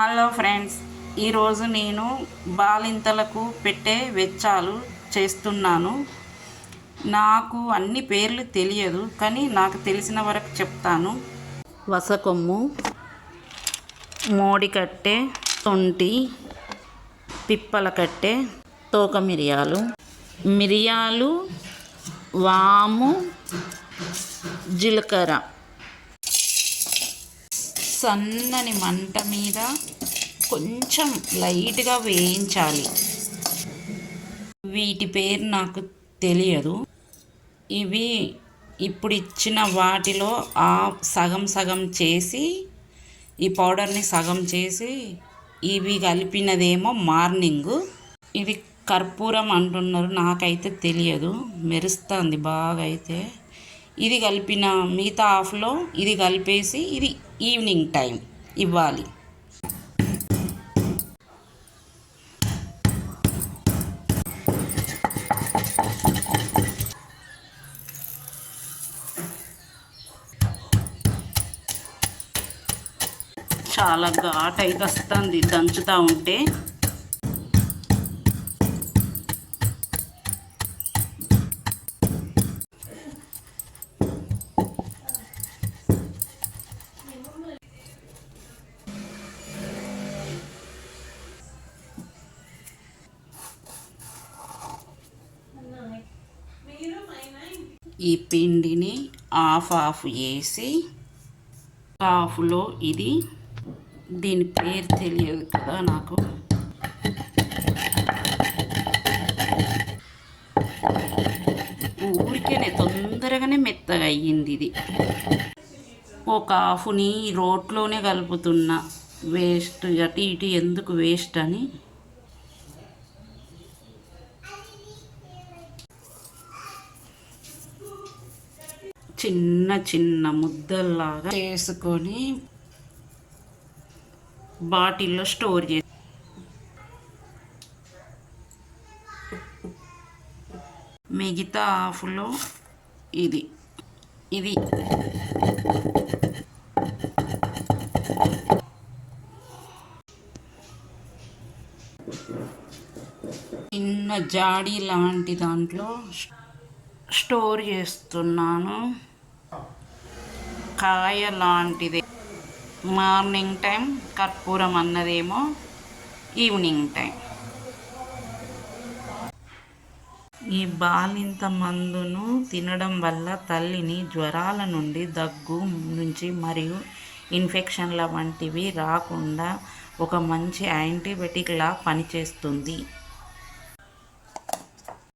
Hello friends, ఈరోజు నేను బాలింతలకు పెట్టే వెచ్చాలు చేస్తున్నాను. నాకు అన్ని పేర్లు తెలియదు, కానీ నాకు తెలిసిన వరకు చెప్తాను. వసకొమ్ము, మోడికట్టె, సొంటి, పిప్పలకట్టె, తోక మిరియాలు, మిరియాలు, వాము, జీలకర్ర సన్నని మంట మీద కొంచెం లైట్గా వేయించాలి. వీటి పేరు నాకు తెలియదు. ఇవి ఇప్పుడు ఇచ్చిన వాటిలో సగం సగం చేసి, ఈ పౌడర్ని సగం చేసి ఇవి కలిపినదేమో మార్నింగ్. ఇది కర్పూరం అంటున్నారు, నాకైతే తెలియదు. మెరుస్తుంది బాగా. అయితే ఇది కలిపిన మిగతా హాఫ్లో ఇది కలిపేసి ఇది ఈవినింగ్ టైం ఇవ్వాలి. చాలా ఘాట్ అయితే వస్తుంది దంచుతూ ఉంటే. ఈ పిండిని హాఫ్ వేసి, హాఫ్లో ఇది, దీని పేరు తెలియదు కదా నాకు. ఊరికేనే తొందరగానే మెత్తగా అయ్యింది ఇది. ఒక హాఫ్ని రోట్లోనే కలుపుతున్నా, వేస్ట్ అటు ఇటు ఎందుకు వేస్ట్ అని. చిన్న చిన్న ముద్దల్లాగా చేసుకొని బాటిల్లో స్టోర్ చేసి, మిగతా హాఫ్లో ఇది ఇది చిన్న జాడీ లాంటి దాంట్లో స్టోర్ చేస్తున్నాను. కాయ లాంటిది. మార్నింగ్ టైం, కర్పూరం అన్నదేమో ఈవినింగ్ టైం. ఈ బాలింత మందును తినడం వల్ల తల్లిని జ్వరాల నుండి, దగ్గు నుంచి మరియు ఇన్ఫెక్షన్ల వంటివి రాకుండా ఒక మంచి యాంటీబయాటిక్లా పనిచేస్తుంది.